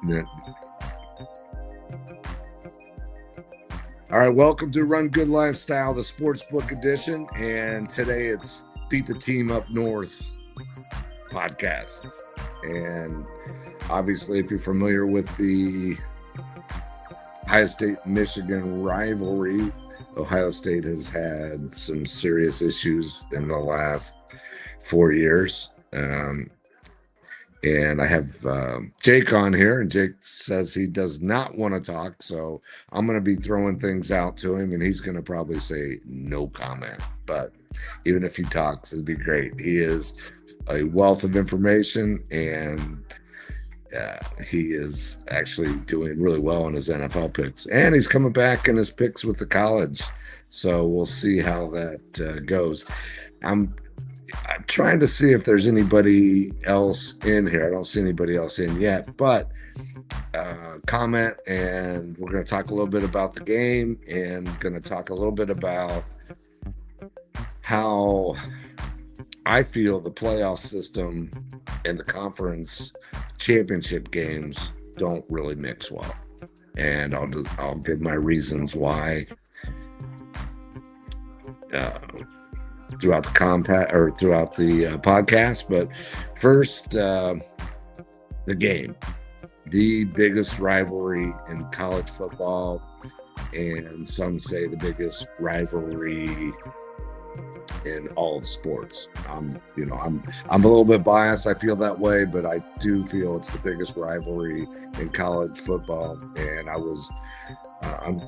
Yeah. All right, welcome to Run Good Lifestyle, the Sportsbook edition, and today it's Beat the Team Up North podcast. And obviously, if you're familiar with the Ohio State-Michigan rivalry, Ohio State has had some serious issues in the last 4 years. And I have Jake on here, and Jake says he does not want to talk. So I'm going to be throwing things out to him, and he's going to probably say no comment. But even if he talks, it'd be great. He is a wealth of information, and he is actually doing really well in his NFL picks. And he's coming back in his picks with the college. So we'll see how that goes. I'm trying to see if there's anybody else in here. I don't see anybody else in yet, but comment, and we're going to talk a little bit about the game and going to talk a little bit about how I feel the playoff system and the conference championship games don't really mix well. And I'll give my reasons why throughout the podcast. But first, the game, the biggest rivalry in college football, and some say the biggest rivalry in all of sports. I'm a little bit biased. I feel that way, but I do feel it's the biggest rivalry in college football. And I'm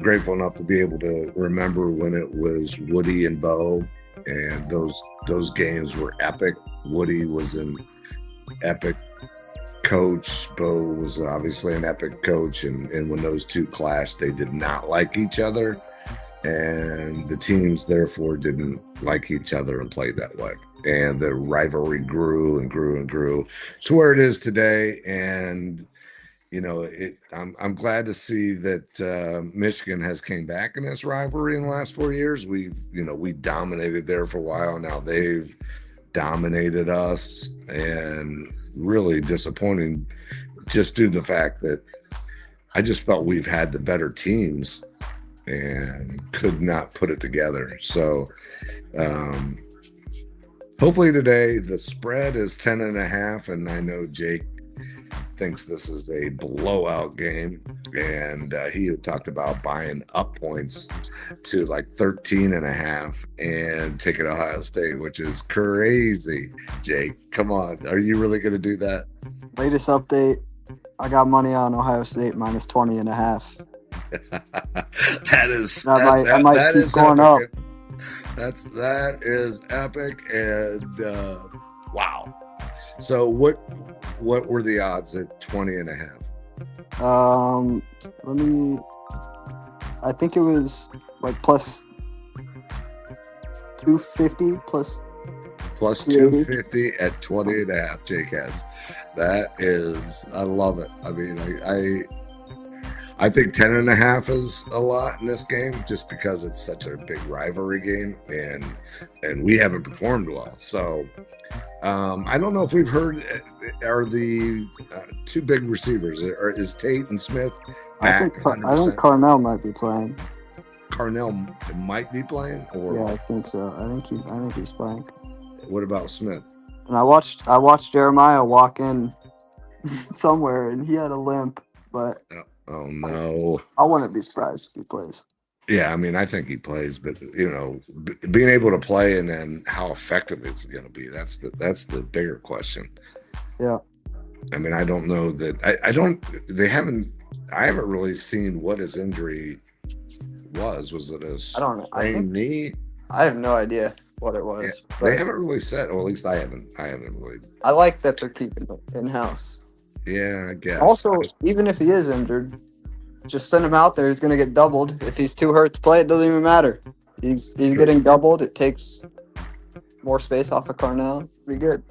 grateful enough to be able to remember when it was Woody and Bo, and those games were epic. Woody was an epic coach. Bo was obviously an epic coach, and when those two clashed, they did not like each other, and the teams therefore didn't like each other and played that way. And the rivalry grew and grew and grew to where it is today. And I'm glad to see that Michigan has came back in this rivalry in the last 4 years. We dominated there for a while. Now they've dominated us, and really disappointing just due to the fact that I just felt we've had the better teams and could not put it together. So hopefully today the spread is 10.5, and I know Jake thinks this is a blowout game, and he talked about buying up points to like 13.5 and taking Ohio State, which is crazy. Jake, come on, are you really going to do that? Latest update, I got money on Ohio State minus 20.5. I might keep going up. That is epic, and wow. So what were the odds at 20.5? I think it was like plus 250 plus 250 at 20.5. Jake has. That is, I love it. I mean, I think 10.5 is a lot in this game, just because it's such a big rivalry game, and we haven't performed well. So I don't know if we've heard, are the two big receivers, is Tate and Smith back? I think Carnell might be playing. Carnell might be playing, or yeah, I think so. I think he's playing. What about Smith? And I watched Jeremiah walk in somewhere, and he had a limp, but oh no, I wouldn't be surprised if he plays. Yeah, I mean, I think he plays, but being able to play and then how effective it's going to be, that's the bigger question. Yeah. I mean, I don't know that I haven't really seen what his injury was. Was it a sprained knee? I have no idea what it was. Yeah, they haven't really said, or at least I haven't really. I like that they're keeping it in-house. Yeah, I guess. Also, even if he is injured, just send him out there. He's going to get doubled. If he's too hurt to play, it doesn't even matter. He's getting doubled. It takes more space off of Carnell. Be good.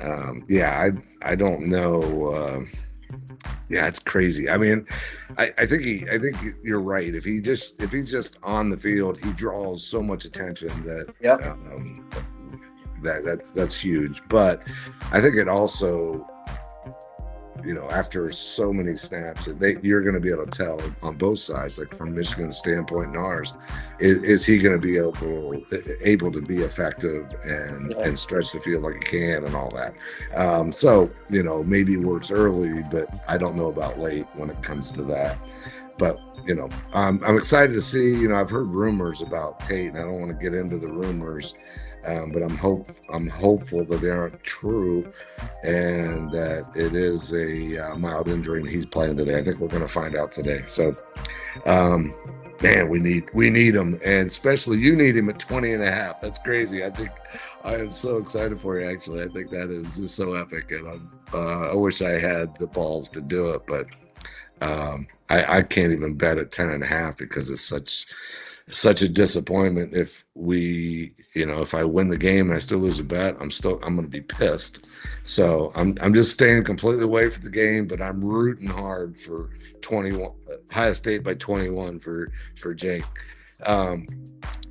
I don't know. It's crazy. I mean, I think you're right. If he's just on the field, he draws so much attention that that's huge. But I think it also after so many snaps, you're going to be able to tell on both sides, like from Michigan's standpoint and ours, is he going to be able to be effective and stretch the field like he can and all that. So maybe it works early, but I don't know about late when it comes to that. But I'm excited to see. I've heard rumors about Tate, and I don't want to get into the rumors. But I'm hopeful that they aren't true, and that it is a mild injury and he's playing today. I think we're going to find out today. So, man, we need him, and especially you need him at 20.5. That's crazy. I am so excited for you. Actually, I think that is just so epic, and I wish I had the balls to do it, but I can't even bet at 10.5 because it's such a disappointment. If I win the game and I still lose a bet, I'm going to be pissed. So I'm just staying completely away from the game, but I'm rooting hard for 21 Ohio State by 21 for Jake.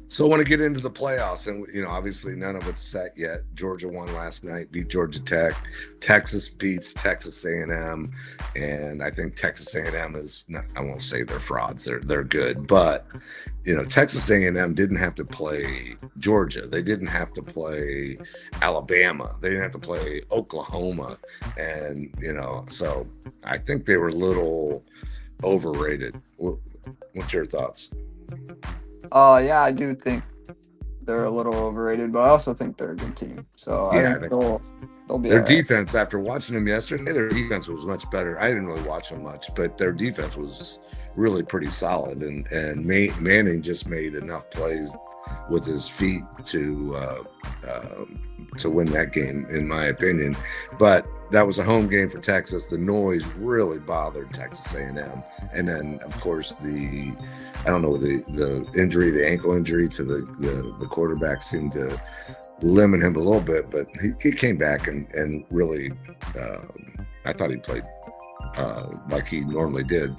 So I want to get into the playoffs, and obviously none of it's set yet. Georgia won last night, beat Georgia Tech. Texas beats Texas A&M, and I think Texas A&M is not, I won't say they're frauds. They're good, but Texas A&M didn't have to play Georgia. They didn't have to play Alabama. They didn't have to play Oklahoma, and so I think they were a little overrated. What's your thoughts? Yeah, I do think they're a little overrated, but I also think they're a good team. So I think they'll be their right. Defense, after watching them yesterday, their defense was much better. I didn't really watch them much, but their defense was really pretty solid, and Manning just made enough plays with his feet to win that game, in my opinion. But that was a home game for Texas. The noise really bothered Texas A&M, and then of course the injury, the ankle injury to the quarterback seemed to limit him a little bit, but he came back and really I thought he played like he normally did.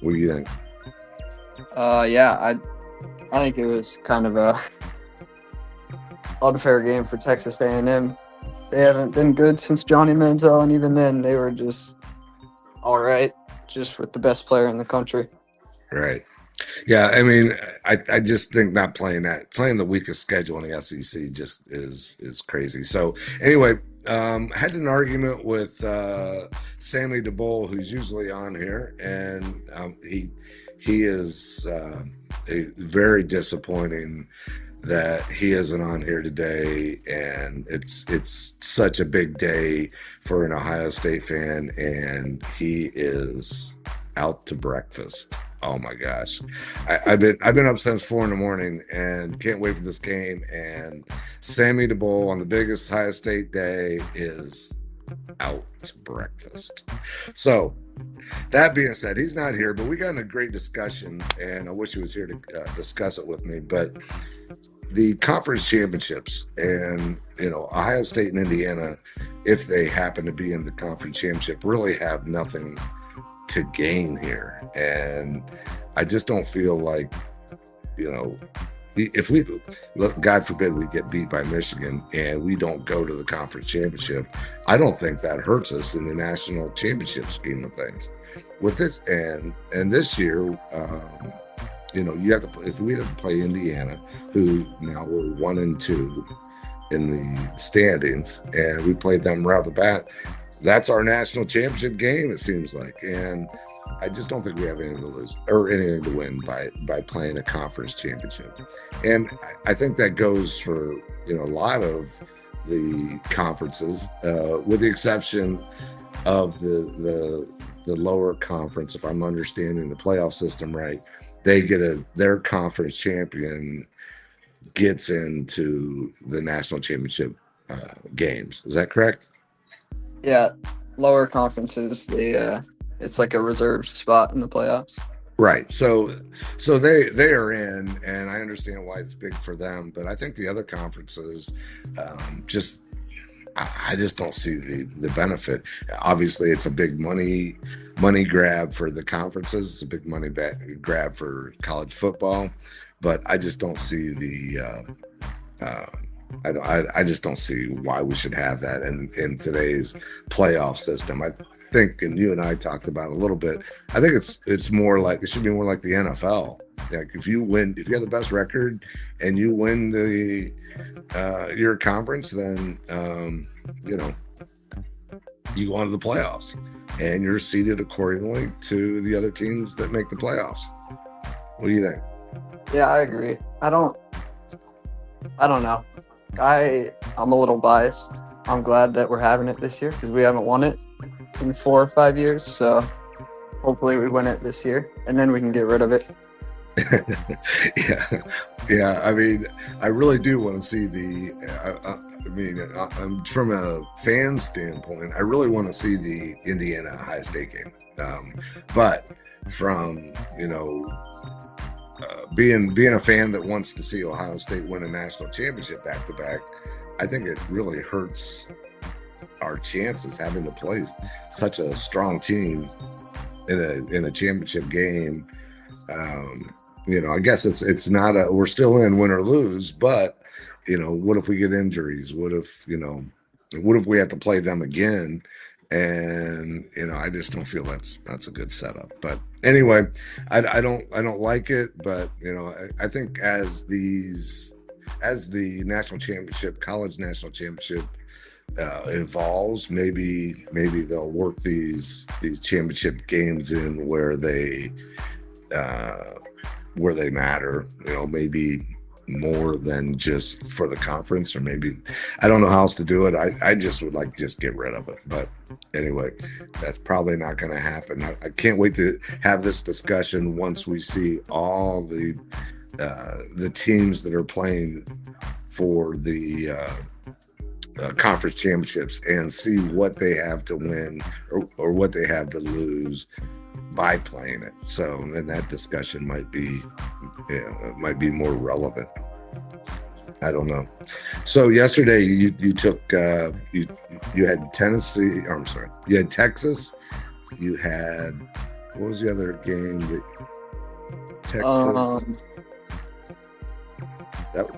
What do you think? Yeah, I think it was kind of a unfair game for Texas A&M. They haven't been good since Johnny Manziel, and even then they were just all right, just with the best player in the country. Right. Yeah, I mean, I just think not playing the weakest schedule in the SEC just is crazy. So anyway, had an argument with Sammy DeBoll, who's usually on here, and he is very disappointing that he isn't on here today, and it's such a big day for an Ohio State fan, and he is out to breakfast. Oh my gosh, I've been up since 4 a.m. and can't wait for this game. And Sammy DeBoll on the biggest Ohio State day is out to breakfast. So that being said, he's not here, but we got in a great discussion, and I wish he was here to discuss it with me. But the conference championships, and Ohio State and Indiana, if they happen to be in the conference championship, really have nothing to gain here. And I just don't feel like, if we, God forbid, we get beat by Michigan and we don't go to the conference championship, I don't think that hurts us in the national championship scheme of things. With this, and this year, you have to, if we have to play Indiana, who now we're 1-2 in the standings, and we played them right off the bat, that's our national championship game, it seems like. And I just don't think we have anything to lose or anything to win by playing a conference championship. And I think that goes for a lot of the conferences, with the exception of the lower conference. If I'm understanding the playoff system right, they get their conference champion gets into the national championship games. Is that correct? Yeah, lower conferences, it's like a reserved spot in the playoffs. Right. So they are in, and I understand why it's big for them, but I think the other conferences I just don't see the benefit. Obviously, it's a big money grab for the conferences. It's a big money grab for college football, but I just don't see I just don't see why we should have that in today's playoff system. I think, and you and I talked about it a little bit. I think it's more like it should be more like the NFL. Like if you have the best record and you win your conference, then you know you go on to the playoffs and you're seeded accordingly to the other teams that make the playoffs. What do you think? Yeah, I agree. I don't know. I'm a little biased. I'm glad that we're having it this year because we haven't won it in 4 or 5 years. So hopefully we win it this year, and then we can get rid of it. Yeah. I mean, I really do want to see I'm from a fan standpoint, I really want to see the Indiana Ohio State game. But from being a fan that wants to see Ohio State win a national championship back to back, I think it really hurts our chances having to play such a strong team in a championship game. I guess it's not we're still in win or lose, but what if we get injuries? What if we have to play them again? And I just don't feel that's a good setup. But anyway, I don't like it. But I think as the national championship, college national championship evolves, maybe they'll work these championship games in where they matter. Maybe more than just for the conference, or maybe I don't know how else to do it. I just would like to just get rid of it. But anyway, that's probably not going to happen. I can't wait to have this discussion once we see all the teams that are playing for the conference championships and see what they have to win or what they have to lose by playing it. So then that discussion might be more relevant. I don't know. So yesterday you took you had Tennessee. Or I'm sorry, you had Texas. You had, what was the other game that Texas?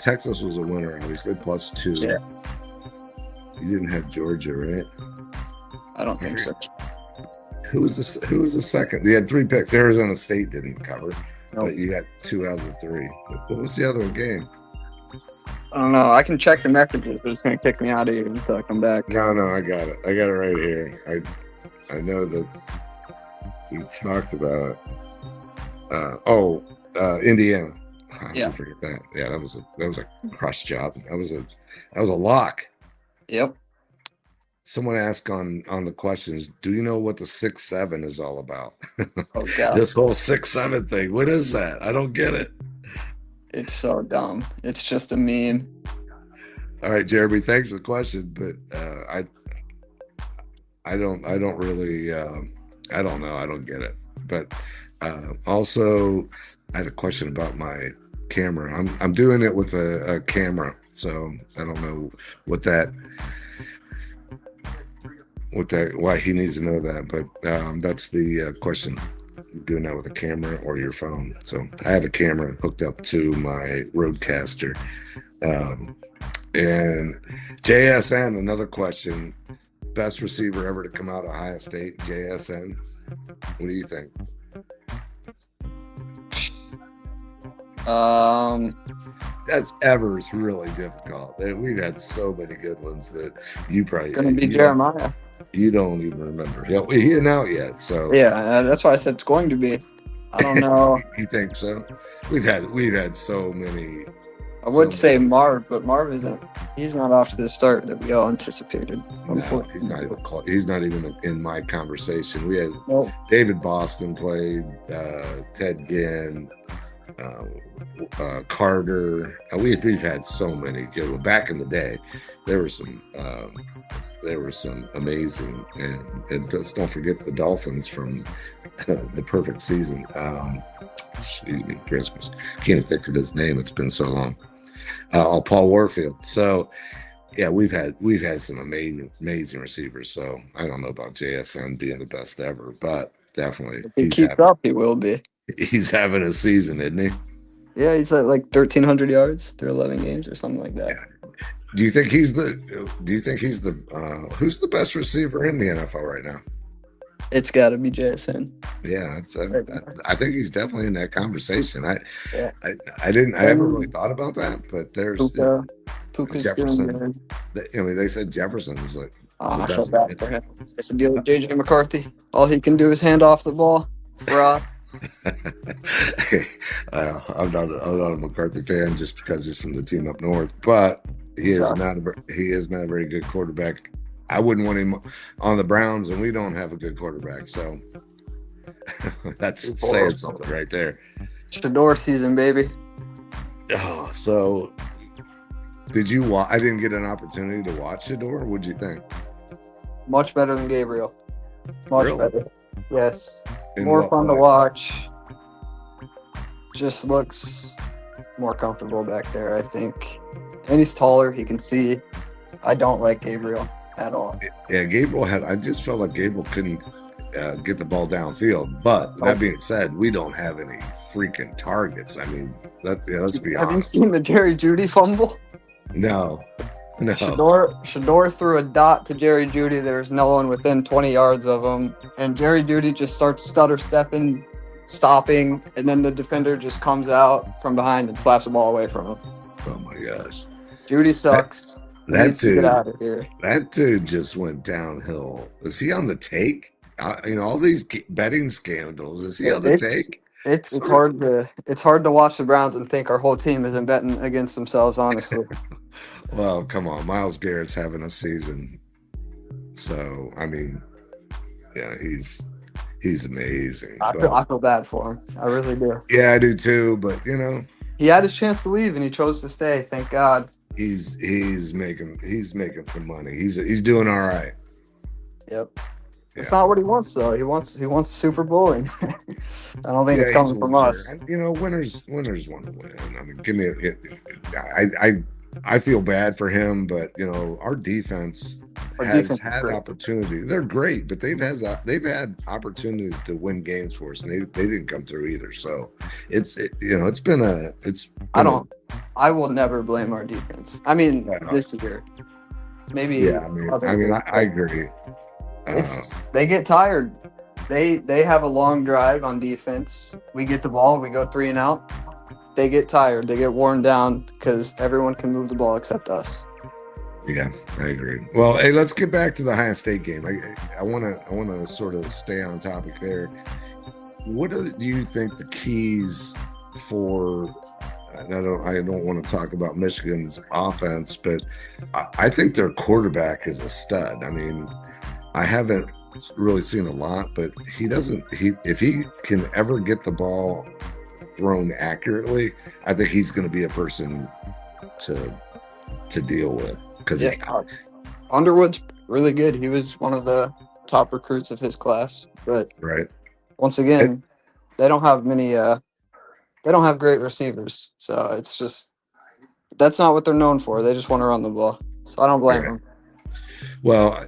Texas was a winner, obviously, +2. Yeah. You didn't have Georgia, right? I don't think so. Who was the second? You had 3 picks. Arizona State didn't cover, but you got 2 out of the 3. What was the other game? I don't know. I can check the messages, but it's going to kick me out of here until I come back. No, I got it. I got it right here. I know that we talked about Indiana. I forget that. Yeah, that was a crush job. That was a lock. Yep. Someone asked on the questions, do you know what the 6-7 is all about? Oh God. This whole 6-7 thing. What is that? I don't get it. It's so dumb. It's just a meme. All right, Jeremy, thanks for the question, but I don't really I don't know. I don't get it. But also I had a question about my camera. I'm doing it with a camera, so I don't know why he needs to know that, but that's the question. Doing that with a camera or your phone. So I have a camera hooked up to my Rodecaster. And JSN, another question. Best receiver ever to come out of Ohio State, JSN. What do you think? That's ever's really difficult. We've had so many good ones that you probably gonna be Jeremiah. You don't even remember. Yeah, he isn't out yet. So yeah, that's why I said it's going to be. I don't know. You think so? We've had so many. I would say Marv, but Marv isn't. He's not off to the start that we all anticipated. No, he's not even close. He's not even in my conversation. We had David Boston played, Ted Ginn, Carter. We've had so many good ones. Back in the day, there were some amazing, and just don't forget the Dolphins from the perfect season. Excuse me, Christmas. Can't think of his name. It's been so long. Paul Warfield. So yeah, we've had some amazing receivers. So I don't know about JSN being the best ever, but definitely if he keeps up, he will be. He's having a season, isn't he? Yeah, he's at like 1,300 yards through 11 games or something like that. Do you think he's the? Do you think he's the? Who's the best receiver in the NFL right now? It's got to be Jason. Yeah, I think he's definitely in that conversation. Yeah. I didn't. I haven't really thought about that, but there's Puka's doing Jefferson. good. I mean, they said Jefferson's like the Shut best. that for him. It's the deal with JJ McCarthy. All he can do is hand off the ball. Fraud. I'm not a McCarthy fan just because he's from the team up north, but he is not a very good quarterback. I wouldn't want him on the Browns, and we don't have a good quarterback, so that's saying something right there. Shador season, baby. Oh, so did you watch? I didn't get an opportunity to watch Shador. What'd you think? Much better than Gabriel. Much Really? better. Yes. In More what fun way? to watch. Just looks more comfortable back there, I think. And he's taller. He can see. I don't like Gabriel at all. Yeah, Gabriel had. I just felt like Gabriel couldn't get the ball downfield. But that being said, we don't have any freaking targets. I mean, let's be honest. Have you seen the Jerry Jeudy fumble? No. Shador threw a dot to Jerry Jeudy. There's no one within 20 yards of him. And Jerry Jeudy just starts stutter stepping, stopping, and then the defender just comes out from behind and slaps the ball away from him. Oh my gosh. Jeudy sucks. That dude, get out of here. That dude just went downhill. Is he on the take? All these betting scandals. Is he on the take? It's hard to watch the Browns and think our whole team isn't betting against themselves, honestly. Well, come on. Myles Garrett's having a season. So, I mean, yeah, he's amazing. I feel bad for him. I really do. Yeah, I do too, but he had his chance to leave and he chose to stay. Thank God. He's making some money. He's doing all right. Yep. It's not what he wants though. He wants a Super Bowl, and I don't think it's coming from us. Winners want to win. I mean, give me I feel bad for him, but our defense has had opportunity. They're great, but they've had opportunities to win games for us, and they didn't come through either. So I will never blame our defense. I mean, this year, maybe. Yeah, I agree. They get tired. They have a long drive on defense. We get the ball, we go 3 and out. They get tired. They get worn down because everyone can move the ball except us. Yeah, I agree. Well, hey, let's get back to the Ohio State game. I want to sort of stay on topic there. What do you think the keys for? I don't want to talk about Michigan's offense, but I think their quarterback is a stud. I mean, I haven't really seen a lot, but if he can ever get the ball thrown accurately, I think he's going to be a person to deal with. Underwood's really good. He was one of the top recruits of his class, but once again, they don't have many. They don't have great receivers, so it's just that's not what they're known for. They just want to run the ball, so I don't blame them. Well,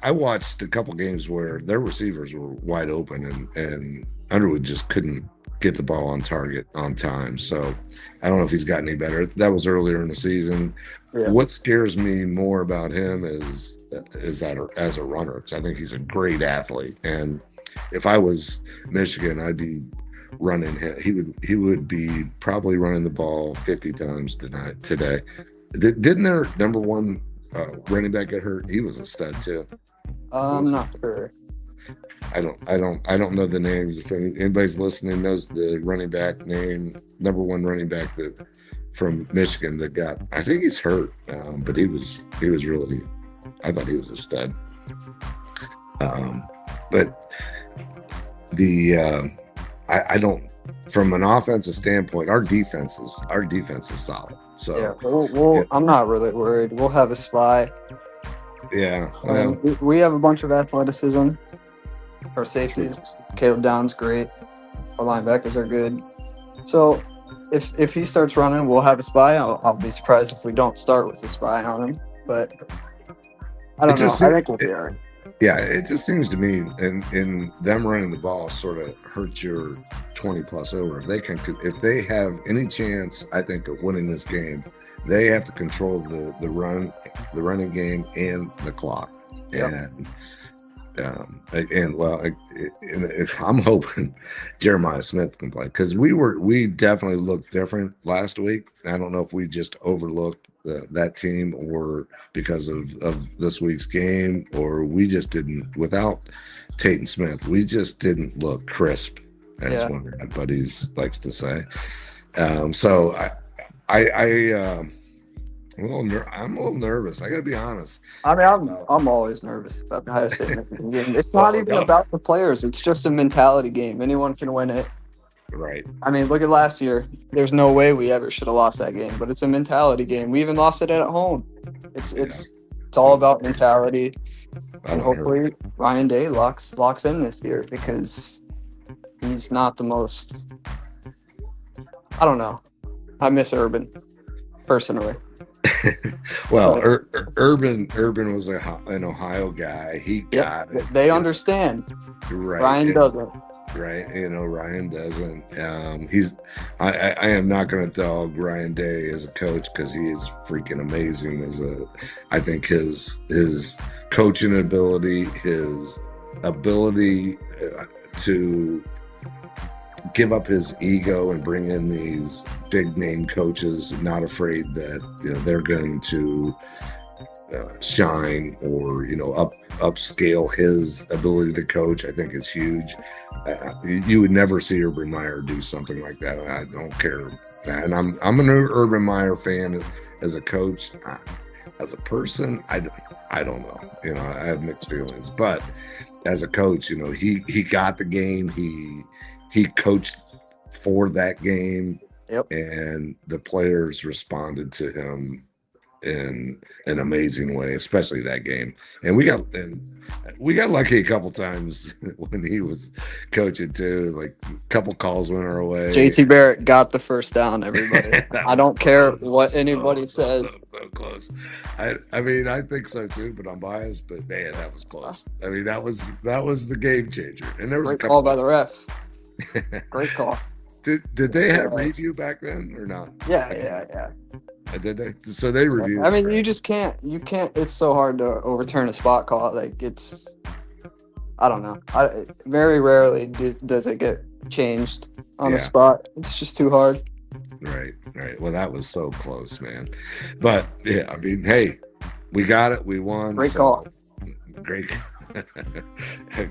I watched a couple games where their receivers were wide open, and Underwood just couldn't get the ball on target on time. So I don't know if he's got any better. That was earlier in the season. Yeah. What scares me more about him is that as a runner, because I think he's a great athlete. And if I was Michigan, I'd be running him. He would be probably running the ball 50 times today. Didn't their number one running back get hurt? He was a stud too. I'm not sure. I don't know the names. If anybody's listening knows the running back name, number one running back from Michigan that got, I think he's hurt, but he was really, I thought he was a stud. But I don't, from an offensive standpoint, our defense is solid. So I'm not really worried. We'll have a spy. Yeah, we have a bunch of athleticism. Our safeties, Caleb Down's great. Our linebackers are good. So if he starts running, we'll have a spy. I'll be surprised if we don't start with a spy on him. But I don't know. I think we'll be all right. Yeah, it just seems to me, in them running the ball sort of hurts your 20 plus over. If they have any chance, I think, of winning this game, they have to control the running game and the clock. Yep. If I'm hoping Jeremiah Smith can play, because we definitely looked different last week. I don't know if we just overlooked that team or because of this week's game, or we just didn't, without Tate Smith, we just didn't look crisp, as one of my buddies likes to say. So I'm a little nervous. I got to be honest. I mean, I'm always nervous about the Ohio State Michigan game. It's not even about the players. It's just a mentality game. Anyone can win it. Right. I mean, look at last year. There's no way we ever should have lost that game, but it's a mentality game. We even lost it at home. It's all about mentality. And hopefully Ryan Day locks in this year, because he's not the most. I don't know. I miss Urban personally. Well, Urban was an Ohio guy. He got it. They understand. Right. Ryan doesn't. Right. Ryan doesn't. I am not going to dog Ryan Day as a coach, because he is freaking amazing. I think his coaching ability, his ability to give up his ego and bring in these big name coaches, not afraid that they're going to shine or upscale his ability to coach. I think it's huge. You would never see Urban Meyer do something like that. I don't care. And I'm an Urban Meyer fan as a coach. As a person, I don't know. I have mixed feelings. But as a coach, he got the game. He coached for that game, and the players responded to him in an amazing way, especially that game. And we got lucky a couple times when he was coaching too. Like, a couple calls went our way. JT Barrett got the first down, everybody. I don't care what anybody says. So close. I mean, I think so too, but I'm biased. But man, that was close. I mean, that was the game changer. And there was a call by the ref. Great call. Did they have review back then or not? Yeah. Did they? So they reviewed. I mean, you just can't. You can't. It's so hard to overturn a spot call. Like, it's. I don't know. Very rarely does it get changed on the spot. It's just too hard. Right. Well, that was so close, man. But yeah, I mean, hey, we got it. We won. Great call. Great.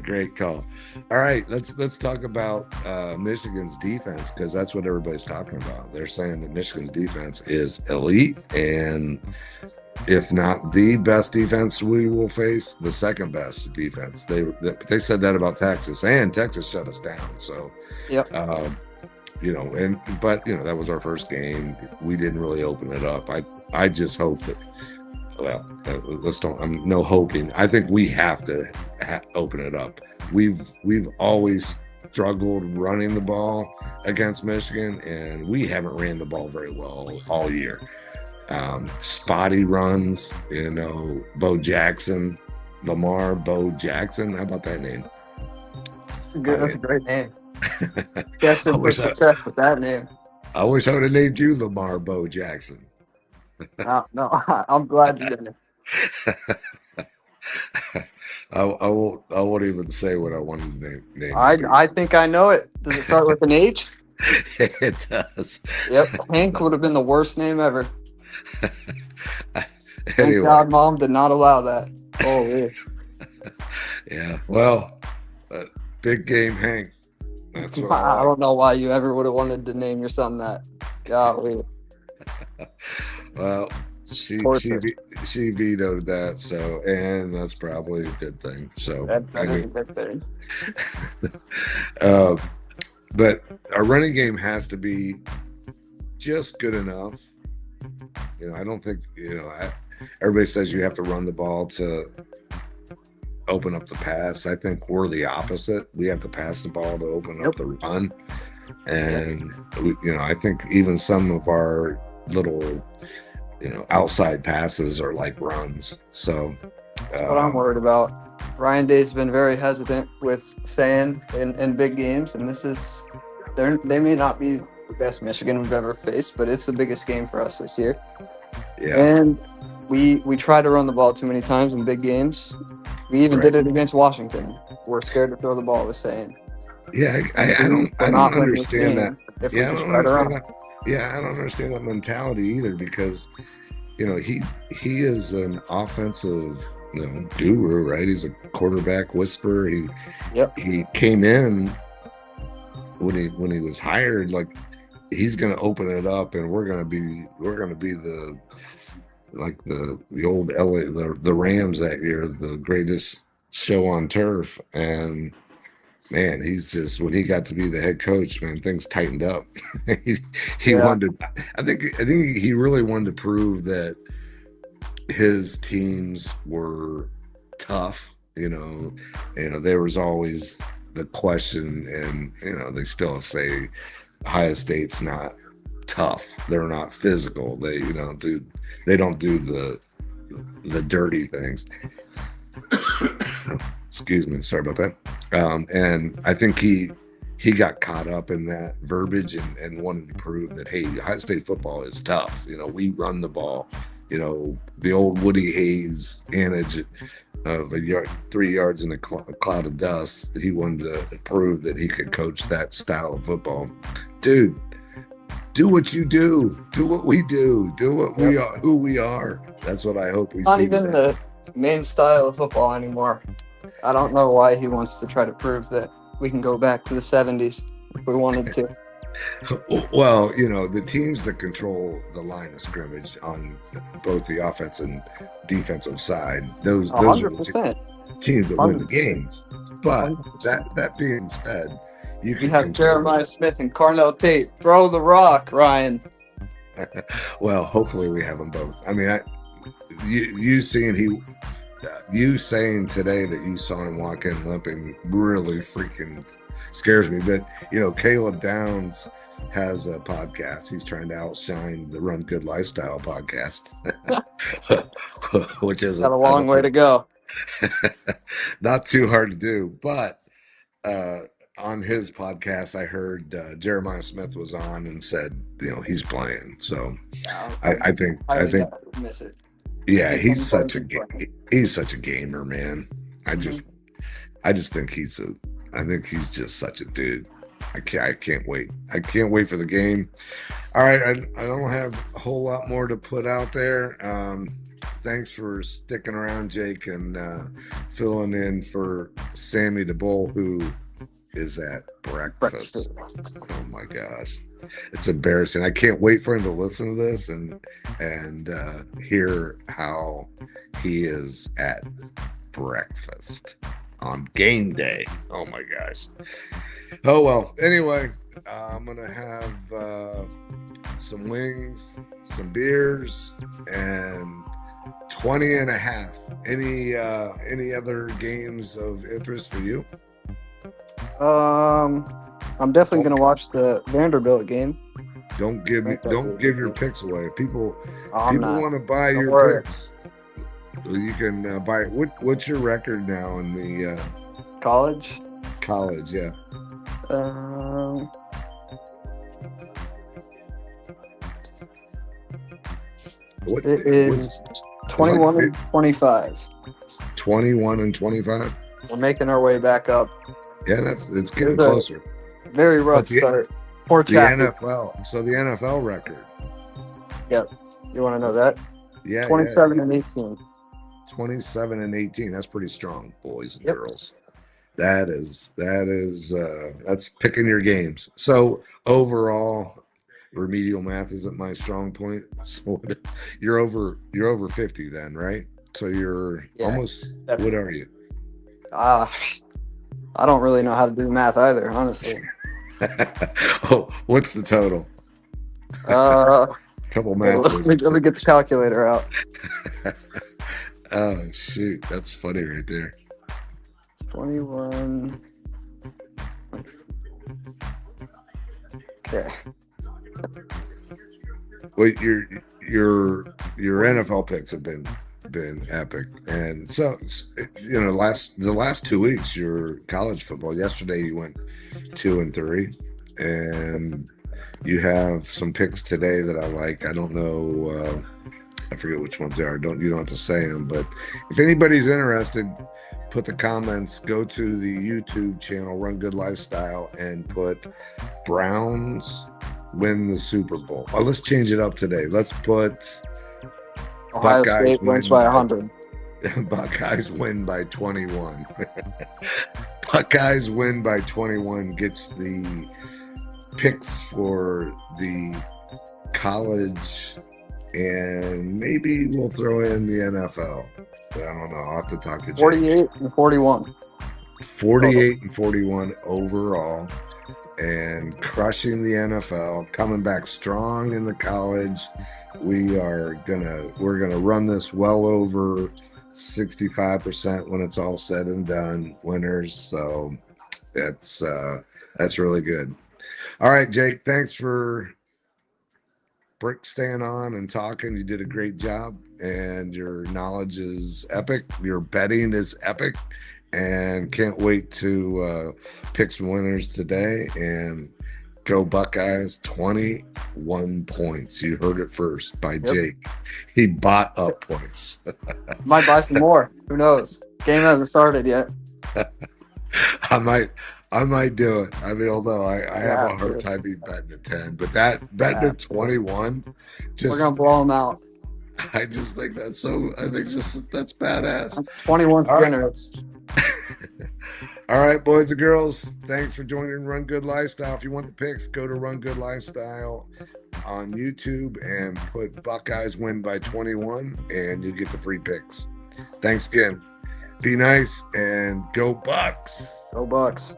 Great call. All right, let's talk about Michigan's defense, because that's what everybody's talking about. They're saying that Michigan's defense is elite, and if not the best defense we will face, the second best defense. They said that about Texas, and Texas shut us down. So, that was our first game. We didn't really open it up. I just hope that. Well, I'm no hoping. I think we have to open it up. We've always struggled running the ball against Michigan, and we haven't ran the ball very well all year. Spotty runs, Bo Jackson, Bo Jackson. How about that name? Good. That's a great name. Destined for success with that name. I wish I would have named you Bo Jackson. No, I'm glad you didn't. I won't even say what I wanted to name. I think I know it. Does it start with an H? It does. Yep. Hank would have been the worst name ever. Anyway. Thank God Mom did not allow that. Oh, yeah. Yeah. Well, big game Hank. That's what I don't know why you ever would have wanted to name your son that. Golly. Well, she vetoed that, and that's probably a good thing. So that is a good thing. But our running game has to be just good enough. I don't think everybody says you have to run the ball to open up the pass. I think we're the opposite. We have to pass the ball to open up the run, and I think even some of our little outside passes are like runs. So that's what I'm worried about. Ryan Day's been very hesitant with saying in big games, and they may not be the best Michigan we've ever faced, but it's the biggest game for us this year. Yeah. And we try to run the ball too many times in big games. We even did it against Washington. We're scared to throw the ball, was saying. Yeah, I We're don't not winning this understand that. game if we Yeah, I just don't try to understand run. that. Yeah, I don't understand that mentality either because he is an offensive guru, right? He's a quarterback whisperer. Yep. He came in when he was hired, like he's going to open it up, and we're going to be the old LA the Rams that year, the greatest show on turf. And man, he's just when he got to be the head coach, man, things tightened up. he Yeah. wanted to, I think he really wanted to prove that his teams were tough. There was always the question, and they still say Ohio State's not tough. They're not physical. They don't do the dirty things. Excuse me, sorry about that. And I think he got caught up in that verbiage and wanted to prove that, hey, Ohio State football is tough. We run the ball. The old Woody Hayes anage of 3 yards in a cloud of dust. He wanted to prove that he could coach that style of football. Dude, do what you do. Do what we do. Do what we are, who we are. That's what I hope we see. Not even the main style of football anymore. I don't know why he wants to try to prove that we can go back to the 70s if we wanted to. Well, the teams that control the line of scrimmage on both the offense and defensive side, those 100%. are the teams that win the games. But 100%. that being said, you have Jeremiah Smith and Carnell Tate. Throw the rock, Ryan. Well, hopefully we have them both. I mean, you saying today that you saw him walk in limping really freaking scares me. But Caleb Downs has a podcast. He's trying to outshine the Run Good Lifestyle podcast, which is got a long way to go. Not too hard to do, but on his podcast, I heard Jeremiah Smith was on and said, he's playing. So I think miss it. Yeah, he's such a gamer, man. I just think he's just such a dude. I can't wait. I can't wait for the game. All right, I don't have a whole lot more to put out there. Thanks for sticking around, Jake, and filling in for Sammy DeBull, who is at breakfast. Oh my gosh, it's embarrassing. I can't wait for him to listen to this and hear how he is at breakfast on game day. Oh my gosh. Oh well. Anyway, I'm gonna have some wings, some beers, and 20.5. Any other games of interest for you? I'm definitely gonna watch the Vanderbilt game. Don't give your picks away. People want to buy your picks. You can buy it. What's your record now in the college? College, yeah. It is 21 and 25. 21 and 25. We're making our way back up. Yeah, it's getting closer. Very rough start. Poor NFL. So the NFL record. Yep. You want to know that? Yeah. 27 and 18. 27 and 18. That's pretty strong, boys and girls. That's picking your games. So overall, remedial math isn't my strong point. So you're over 50 then, right? So you're almost. Definitely. What are you? I don't really know how to do the math either, honestly. Oh, what's the total? Couple math. Let me get the calculator out. Oh shoot, that's funny right there. 21. Okay. Well, your NFL picks have been epic, and so the last 2 weeks your college football. Yesterday you went 2-3, and you have some picks today that I like. I don't know I forget which ones they are. You don't have to say them, but if anybody's interested, put the comments. Go to the YouTube channel, Run Good Lifestyle, and put Browns win the Super Bowl. Oh, let's change it up today. Let's put Ohio State wins by 100. Buckeyes win by 21. Buckeyes win by 21 gets the picks for the college, and maybe we'll throw in the NFL. I don't know. I'll have to talk to Jake. 48 and 41. 48 and 41 overall, and crushing the NFL, coming back strong in the college. We're gonna run this well over 65% when it's all said and done, winners. So that's really good. All right, Jake, thanks for staying on and talking. You did a great job, and your knowledge is epic. Your betting is epic, and can't wait to pick some winners today. And go Buckeyes, 21 points. You heard it first by Jake. He bought up points. Might buy some more. Who knows? Game hasn't started yet. I might do it. I mean, although I have a hard time betting at 10, but betting at 21, we're gonna blow them out. I just think that's that's badass. 21 generous. All right, boys and girls, thanks for joining Run Good Lifestyle. If you want the picks, go to Run Good Lifestyle on YouTube and put Buckeyes win by 21, and you get the free picks. Thanks again. Be nice and go Bucks. Go Bucks.